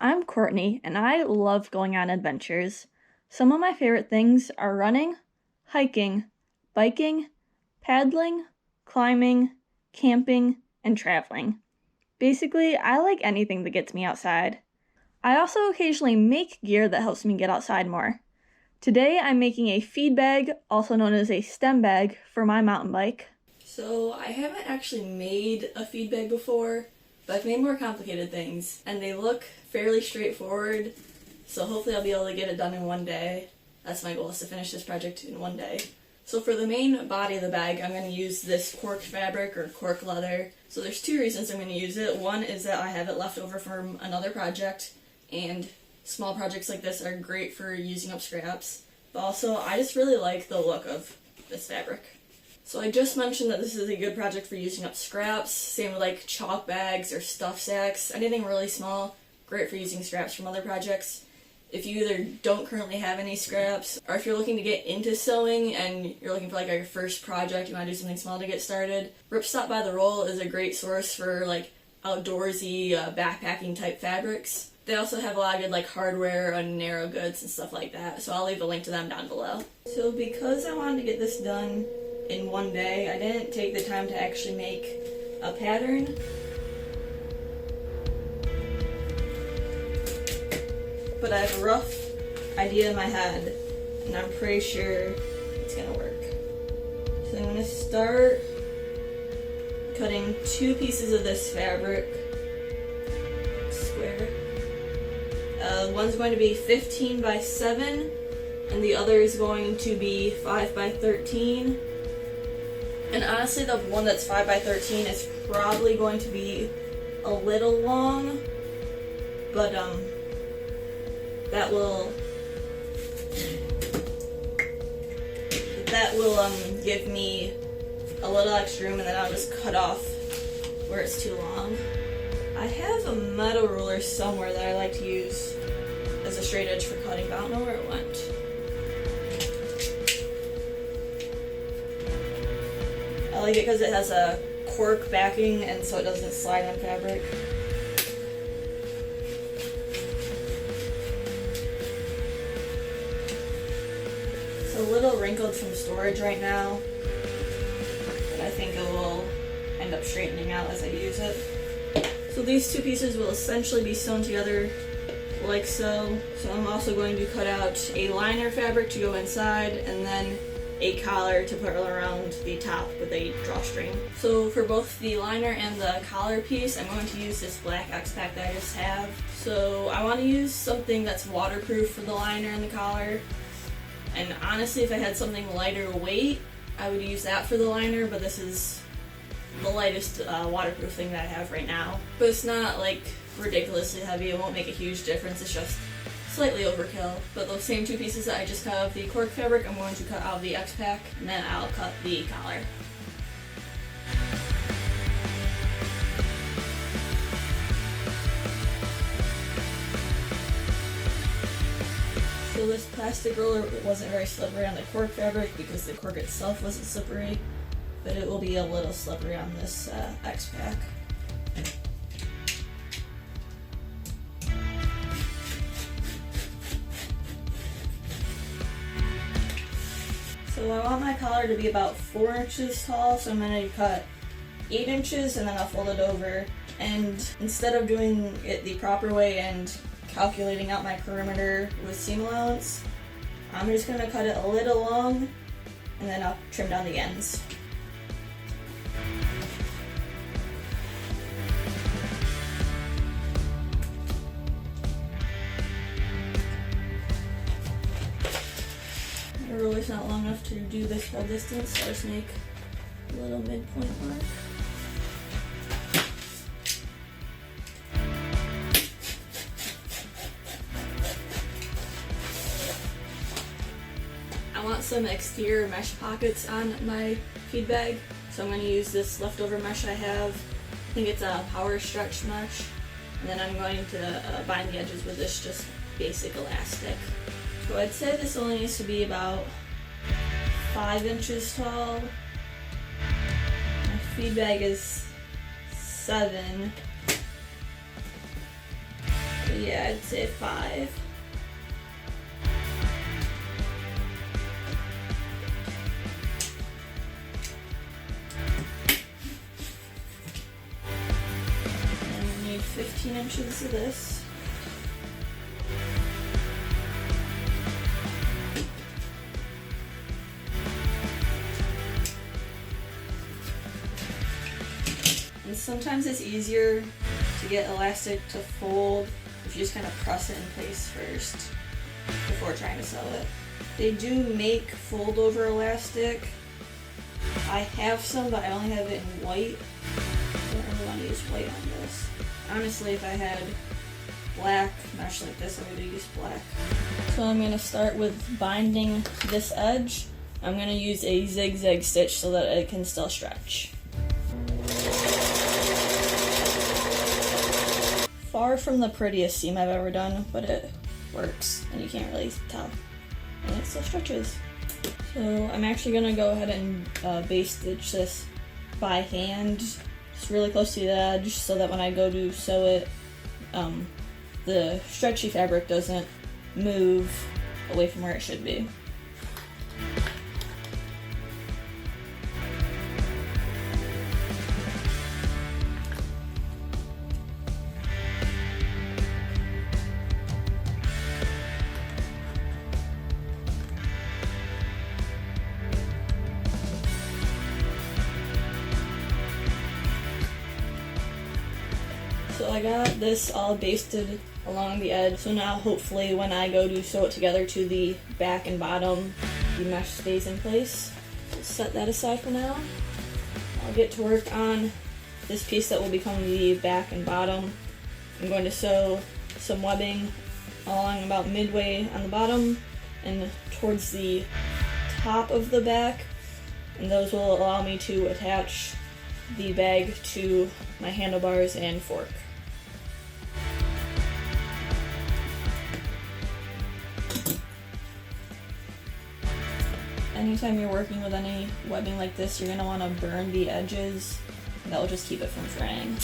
I'm Courtney, and I love going on adventures. Some of my favorite things are running, hiking, biking, paddling, climbing, camping, and traveling. Basically, I like anything that gets me outside. I also occasionally make gear that helps me get outside more. Today, I'm making a feed bag, also known as a stem bag, for my mountain bike. So I haven't actually made a feed bag before, but I've made more complicated things, and they look fairly straightforward, so hopefully I'll be able to get it done in one day. That's my goal, is to finish this project in one day. So for the main body of the bag, I'm going to use this Cork fabric or Cork leather. So there's two reasons I'm going to use it. One is that I have it left over from another project, and small projects like this are great for using up scraps. But also, I just really like the look of this fabric. So I just mentioned that this is a good project for using up scraps, same with like chalk bags or stuff sacks, anything really small, great for using scraps from other projects. If you either don't currently have any scraps, or if you're looking to get into sewing and you're looking for like your first project, you want to do something small to get started, Ripstop by the Roll is a great source for like outdoorsy backpacking type fabrics. They also have a lot of good like hardware and narrow goods and stuff like that, so I'll leave a link to them down below. So because I wanted to get this done in one day, I didn't take the time to actually make a pattern. But I have a rough idea in my head, and I'm pretty sure it's gonna work. So I'm gonna start cutting two pieces of this fabric, square. One's going to be 15 by 7, and the other is going to be 5 by 13. And honestly, the one that's 5 by 13 is probably going to be a little long, but that will give me a little extra room, and then I'll just cut off where it's too long. I have a metal ruler somewhere that I like to use as a straight edge for cutting, but I don't know where it went. I like it because it has a cork backing, and so it doesn't slide on fabric. It's a little wrinkled from storage right now, but I think it will end up straightening out as I use it. So these two pieces will essentially be sewn together like so. So I'm also going to cut out a liner fabric to go inside, and then a collar to put around the top with a drawstring. So for both the liner and the collar piece, I'm going to use this black X-Pack that I just have. So I want to use something that's waterproof for the liner and the collar. And honestly, if I had something lighter weight, I would use that for the liner, but this is the lightest waterproof thing that I have right now. But it's not like ridiculously heavy, it won't make a huge difference, it's just slightly overkill. But those same two pieces that I just cut out of the cork fabric, I'm going to cut out of the X-Pack, and then I'll cut the collar. So this plastic roller wasn't very slippery on the cork fabric because the cork itself wasn't slippery, but it will be a little slippery on this X-Pack. So I want my collar to be about 4 inches tall, so I'm going to cut 8 inches and then I'll fold it over. And instead of doing it the proper way and calculating out my perimeter with seam allowance, I'm just going to cut it a little long and then I'll trim down the ends. The ruler's not long enough to do this whole distance, so I just make a little midpoint mark. I want some exterior mesh pockets on my feed bag, so I'm going to use this leftover mesh I have. I think it's a power stretch mesh, and then I'm going to bind the edges with this just basic elastic. So I'd say this only needs to be about 5 inches tall. My feed bag is 7. yeah, I'd say 5. And we need 15 inches of this. And sometimes it's easier to get elastic to fold if you just kind of press it in place first before trying to sew it. They do make fold over elastic. I have some, but I only have it in white. I don't really want to use white on this. Honestly, if I had black mesh like this, I would use black. So I'm going to start with binding this edge. I'm going to use a zigzag stitch so that it can still stretch. Far from the prettiest seam I've ever done, but it works, and you can't really tell. And it still stretches. So I'm actually gonna go ahead and base stitch this by hand, just really close to the edge, so that when I go to sew it, the stretchy fabric doesn't move away from where it should be. So I got this all basted along the edge, so now hopefully when I go to sew it together to the back and bottom, the mesh stays in place. So set that aside for now. I'll get to work on this piece that will become the back and bottom. I'm going to sew some webbing along about midway on the bottom and towards the top of the back, and those will allow me to attach the bag to my handlebars and fork. Anytime you're working with any webbing like this, you're going to want to burn the edges. That will just keep it from fraying.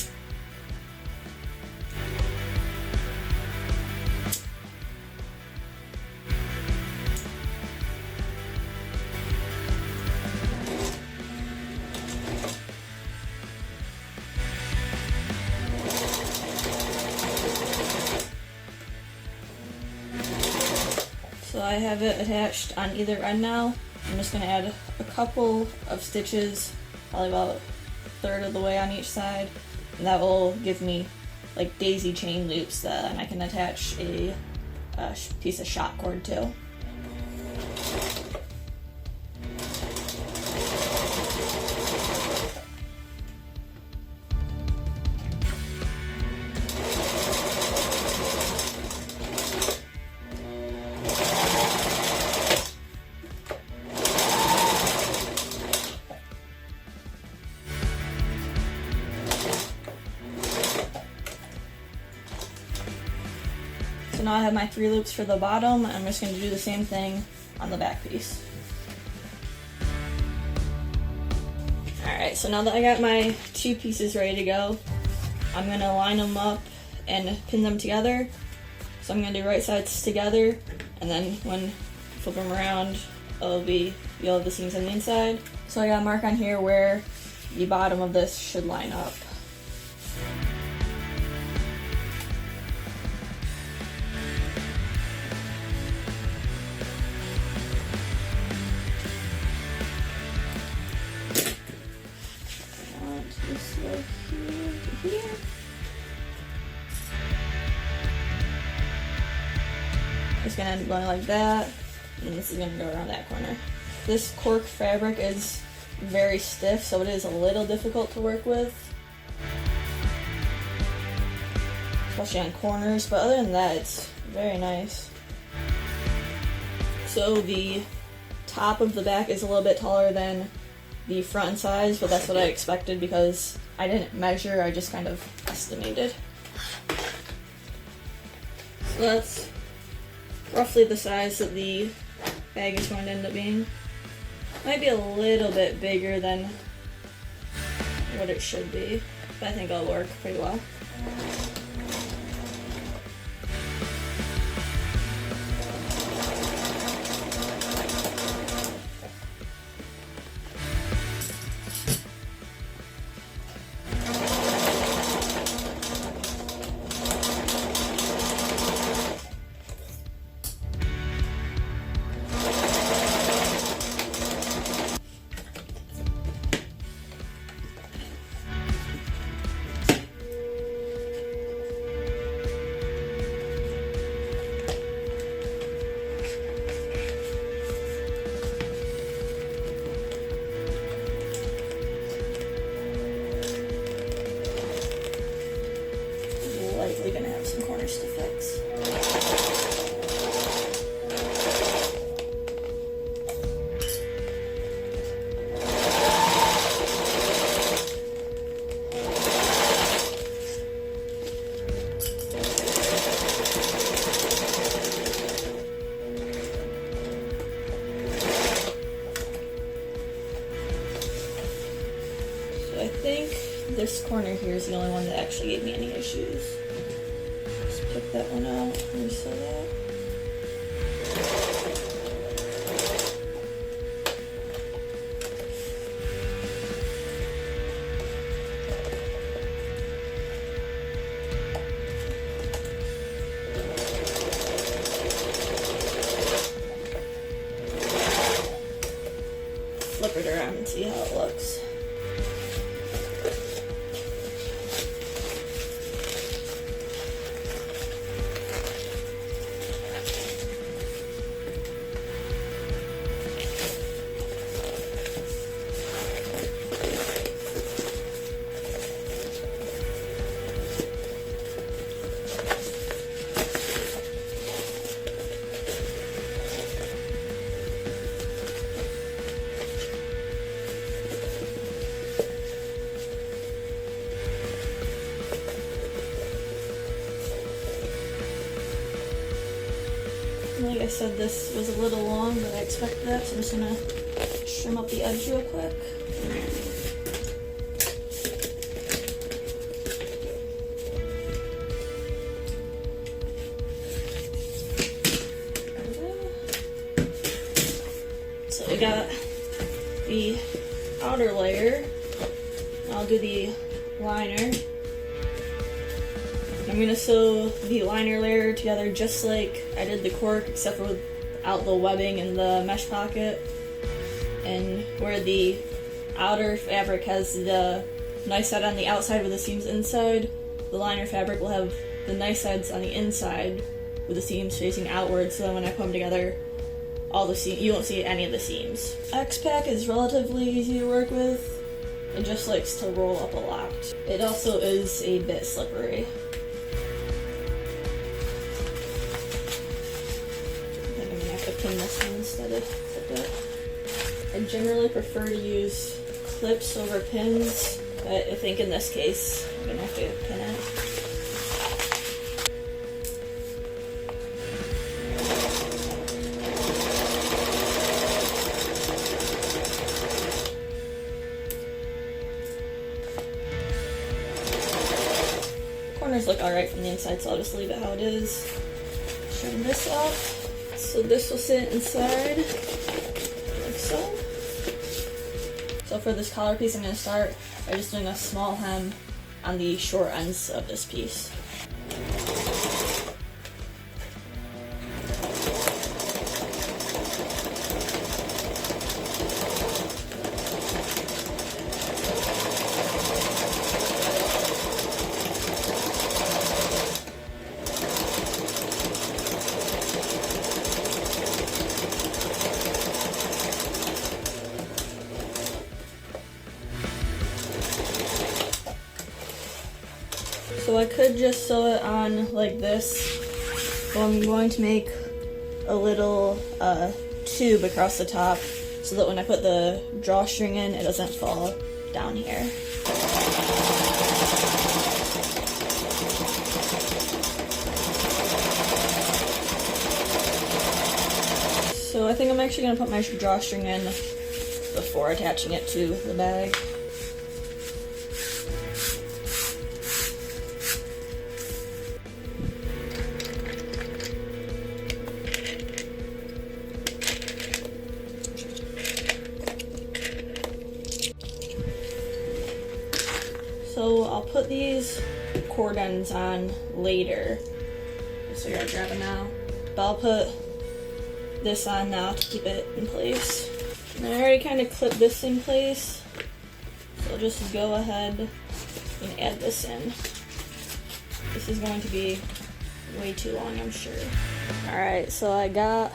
So I have it attached on either end now. I'm just going to add a couple of stitches, probably about a third of the way on each side, and that will give me like daisy chain loops that I can attach a piece of shot cord to. So now I have my 3 loops for the bottom. I'm just going to do the same thing on the back piece. Alright, so now that I got my 2 pieces ready to go, I'm going to line them up and pin them together. So I'm going to do right sides together, and then when you flip them around, you'll have the seams on the inside. So I got a mark on here where the bottom of this should line up. It's going to end up going like that, and this is going to go around that corner. This Cork fabric is very stiff, so it is a little difficult to work with, especially on corners, but other than that, it's very nice. So the top of the back is a little bit taller than the front and sides, but that's what I expected because I didn't measure, I just kind of estimated. So that's roughly the size that the bag is going to end up being. Might be a little bit bigger than what it should be, but I think it'll work pretty well. this corner here is the only one that actually gave me any issues. Just pick that one out and resew that. Flip it around and see how it looks. Like I said, this was a little long, but I expect that, so I'm just gonna trim up the edge real quick. So we got the outer layer. I'll do the liner. I'm gonna sew the liner layer together just like I did the cork, except for without the webbing and the mesh pocket. And where the outer fabric has the nice side on the outside with the seams inside, the liner fabric will have the nice sides on the inside with the seams facing outward, so that when I put them together, you won't see any of the seams. X-Pack is relatively easy to work with. It just likes to roll up a lot. It also is a bit slippery. Pin this one instead of clip it. I generally prefer to use clips over pins, but I think in this case I'm gonna have to pin it. Corners look alright from the inside, so I'll just leave it how it is. Trim this up. So this will sit inside, like so. So for this collar piece, I'm going to start by just doing a small hem on the short ends of this piece. So I could just sew it on like this, but I'm going to make a little tube across the top so that when I put the drawstring in, it doesn't fall down here. So I think I'm actually going to put my drawstring in before attaching it to the bag. So I'll put these cord ends on later. So you're grabbing now. But I'll put this on now to keep it in place. And I already kind of clipped this in place. So I'll just go ahead and add this in. This is going to be way too long, I'm sure. Alright, so I got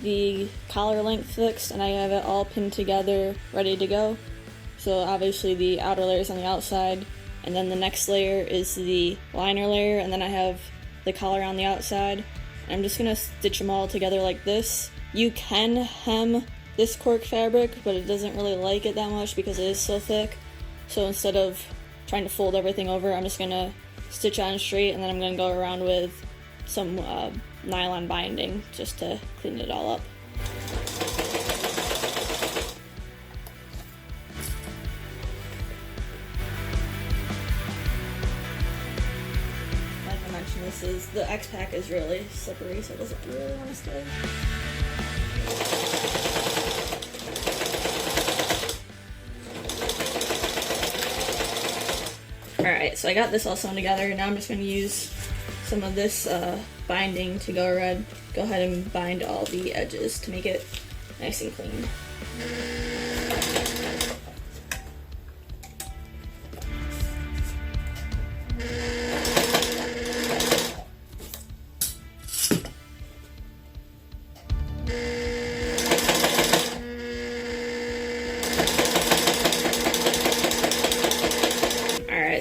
the collar length fixed and I have it all pinned together, ready to go. So obviously the outer layer is on the outside, and then the next layer is the liner layer, and then I have the collar on the outside. And I'm just gonna stitch them all together like this. You can hem this cork fabric, but it doesn't really like it that much because it is so thick. So instead of trying to fold everything over, I'm just gonna stitch on straight, and then I'm gonna go around with some nylon binding just to clean it all up. the X-Pack is really slippery, so it doesn't really want to stay. Alright, so I got this all sewn together. Now I'm just going to use some of this binding to go ahead and bind all the edges to make it nice and clean.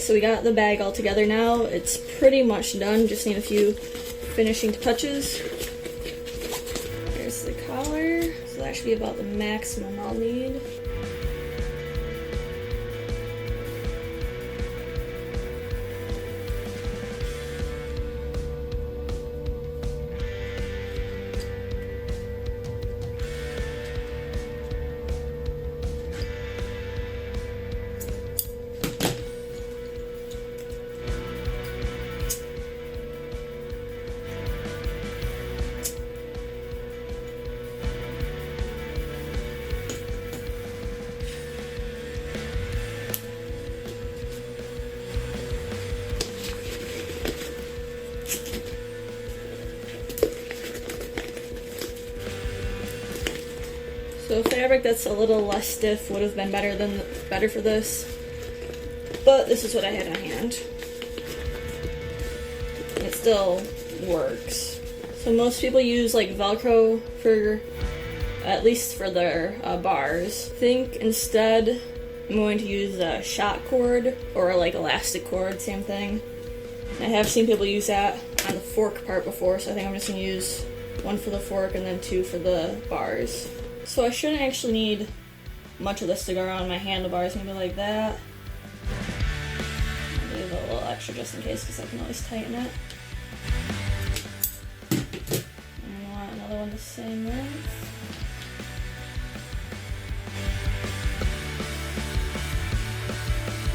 So we got the bag all together now. It's pretty much done, just need a few finishing touches. There's the collar, so that should be about the maximum I'll need. So fabric that's a little less stiff would have been better for this, but this is what I had on hand. And it still works. So most people use like Velcro for, at least for their bars. I think instead I'm going to use a shot cord or like elastic cord, same thing. I have seen people use that on the fork part before, so I think I'm just going to use one for the fork and then two for the bars. So I shouldn't actually need much of this to go around my handlebars, maybe like that. I'll leave a little extra just in case, because I can always tighten it. And I want another one the same length.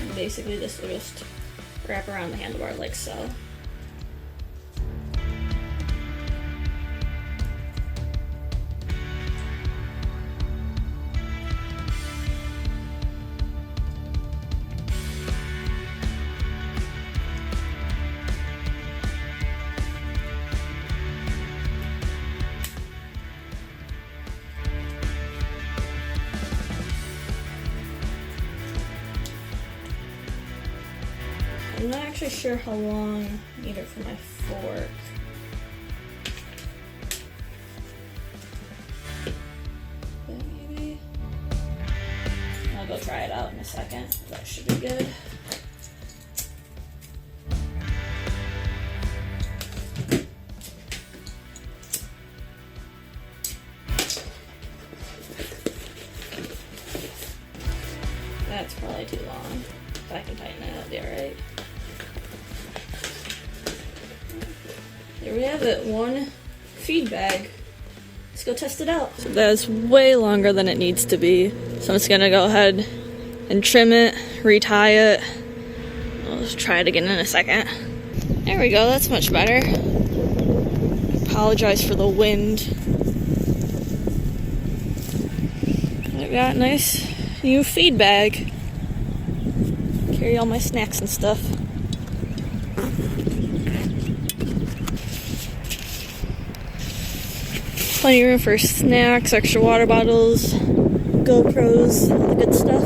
And basically this will just wrap around the handlebar like so. I'm not actually sure how long I need it for my fork. But maybe I'll go try it out in a second. That should be good. That's probably too long. If I can tighten it, that'll be alright. There we have it, one feed bag. Let's go test it out. So that is way longer than it needs to be. So I'm just gonna go ahead and trim it, retie it. I'll just try it again in a second. There we go, that's much better. Apologize for the wind. I got a nice new feed bag. Carry all my snacks and stuff. Plenty of room for snacks, extra water bottles, GoPros, all the good stuff.